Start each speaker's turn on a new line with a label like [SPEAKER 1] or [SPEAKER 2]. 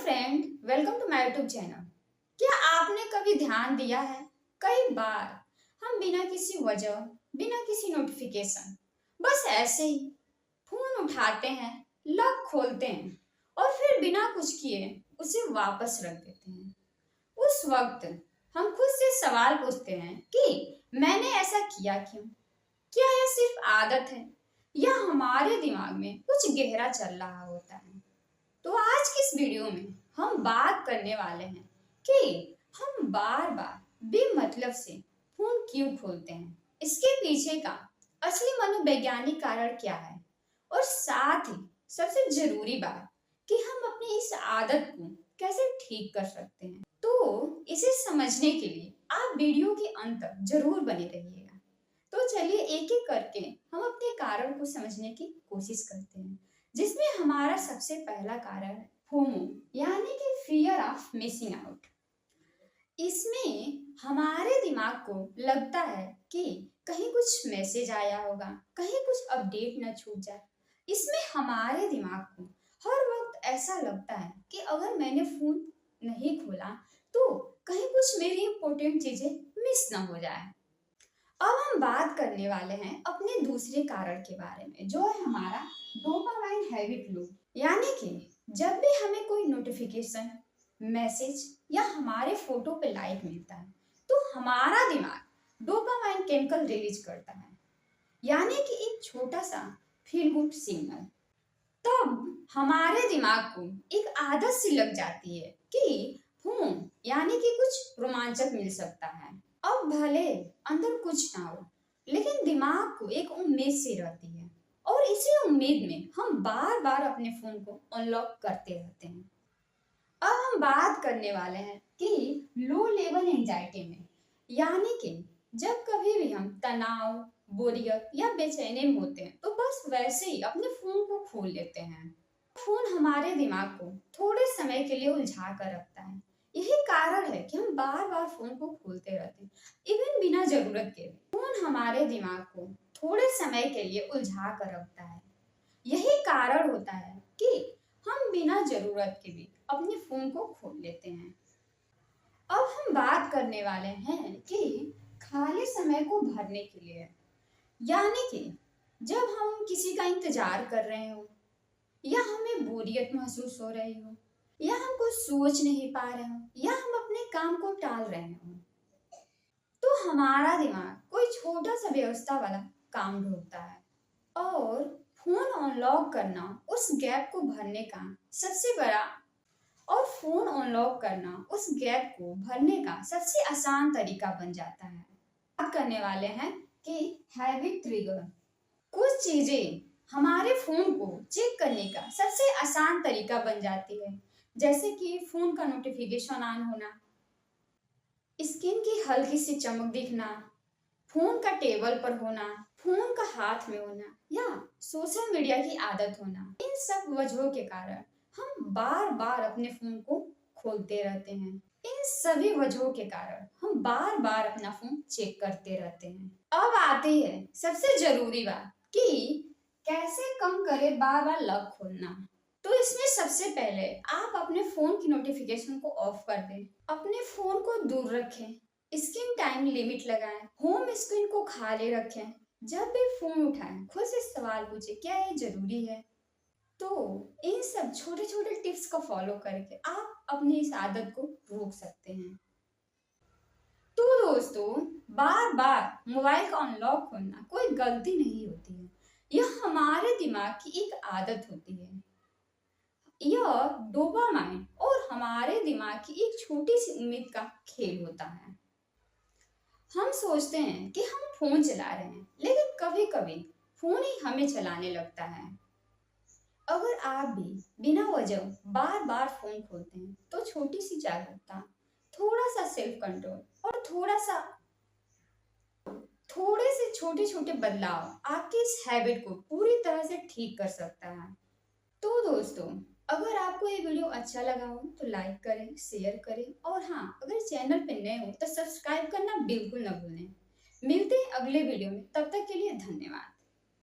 [SPEAKER 1] Friend, welcome to my YouTube channel. क्या आपने कभी ध्यान दिया है, कई बार हम बिना किसी वजह, बिना किसी नोटिफिकेशन, बस ऐसे ही फोन उठाते हैं, लॉक खोलते हैं और फिर बिना कुछ किए उसे वापस रख देते हैं। उस वक्त हम खुद से सवाल पूछते हैं कि मैंने ऐसा किया क्यों? क्या यह सिर्फ आदत है या हमारे दिमाग में कुछ गहरा चल रहा होता है? तो आज की इस वीडियो में हम बात करने वाले हैं कि हम बार बार बेमतलब से फोन क्यों खोलते हैं, इसके पीछे का असली मनोवैज्ञानिक कारण क्या है और साथ ही सबसे जरूरी बात कि हम अपनी इस आदत को कैसे ठीक कर सकते हैं। तो इसे समझने के लिए आप वीडियो के अंत तक जरूर बने रहिएगा। तो चलिए एक एक करके हम अपने कारण को समझने की कोशिश करते हैं, जिसमें हमारा सबसे पहला कारण है फोमो, यानी कि फियर ऑफ मिसिंग आउट। इसमें हमारे दिमाग को लगता है कि कहीं कुछ मैसेज आया होगा, कहीं कुछ अपडेट न छूट जाए। इसमें हमारे दिमाग को हर वक्त ऐसा लगता है कि अगर मैंने फोन नहीं खोला तो कहीं कुछ मेरी इंपॉर्टेंट चीजें मिस ना हो जाए। अब हम बात करने वाले हैं अपने दूसरे कारण के बारे में, जो है हमारा डोपामाइन हैबिट लूप। यानी कि जब भी हमें कोई नोटिफिकेशन, मैसेज या हमारे फोटो पे लाइक मिलता है तो हमारा दिमाग डोपामाइन केमिकल रिलीज करता है, यानी कि एक छोटा सा फील गुड सिग्नल। तब हमारे दिमाग को एक आदत सी लग जाती है कि यानी कि कुछ रोमांचक मिल सकता है। अब भले अंदर कुछ ना हो, लेकिन दिमाग को एक उम्मीद सी रहती है और इसी उम्मीद में हम बार बार अपने फोन को अनलॉक करते रहते हैं। अब हम बात करने वाले हैं कि लो लेवल एंजाइटी में, यानी कि जब कभी भी हम तनाव, बोरियत या बेचैनी में होते हैं तो बस वैसे ही अपने फोन को खोल लेते हैं। फोन हमारे दिमाग को थोड़े समय के लिए उलझा कर रखता है। यही कारण है कि हम बार बार फोन को खोलते रहते हैं, इवन बिना जरूरत के भी। फोन हमारे दिमाग को थोड़े समय के लिए उलझा कर रखता है। यही कारण होता है कि हम बिना जरूरत के भी अपने फोन को खोल लेते हैं। अब हम बात करने वाले हैं कि खाली समय को भरने के लिए, यानी कि जब हम किसी का इंतजार कर रहे हो या हमें बोरियत महसूस हो रही हो या हम कुछ सोच नहीं पा रहे हो या हम अपने काम को टाल रहे हो, तो हमारा दिमाग कोई छोटा सा व्यवस्था वाला काम ढूंढता है और फोन अनलॉक करना उस गैप को भरने का सबसे आसान तरीका बन जाता है। बात करने वाले हैं कि हैबिट ट्रिगर। कुछ चीजें हमारे फोन को चेक करने का सबसे आसान तरीका बन जाती है, जैसे कि फोन का नोटिफिकेशन ऑन होना, स्क्रीन की हल्की सी चमक दिखना, फोन का टेबल पर होना, फोन का हाथ में होना या सोशल मीडिया की आदत होना। इन सब वजहों के कारण हम बार बार अपने फोन को खोलते रहते हैं। इन सभी वजहों के कारण हम बार बार अपना फोन चेक करते रहते हैं। अब आती है सबसे जरूरी बात कि कैसे कम करें बार बार लॉक खोलना। तो इसमें सबसे पहले आप अपने फोन की नोटिफिकेशन को ऑफ कर दें, अपने फोन को दूर रखें, स्क्रीन टाइम लिमिट लगाएं, होम स्क्रीन को खाली रखें। जब भी फोन उठाएं खुद से सवाल पूछे, क्या ये जरूरी है? तो इन सब छोटे छोटे टिप्स को फॉलो करके आप अपनी इस आदत को रोक सकते हैं। तो दोस्तों, बार बार मोबाइल का अनलॉक करना कोई गलती नहीं होती है, यह हमारे दिमाग की एक आदत होती है। यह डोपामाइन और हमारे दिमाग की एक छोटी सी उम्मीद का खेल होता है। हम सोचते हैं कि हम फोन चला रहे हैं, लेकिन कभी कभी फोन ही हमें चलाने लगता है। अगर आप भी बिना वजह बार बार फोन खोलते हैं तो छोटी सी जागरूकता, थोड़ा सा सेल्फ कंट्रोल और थोड़े से छोटे छोटे बदलाव आपकी इस हैबिट को पूरी तरह से ठीक कर सकता है। तो दोस्तों, अगर आपको ये वीडियो अच्छा लगा हो तो लाइक करें, शेयर करें और हाँ, अगर चैनल पे नए हो तो सब्सक्राइब करना बिल्कुल ना भूलें। मिलते हैं अगले वीडियो में, तब तक के लिए धन्यवाद।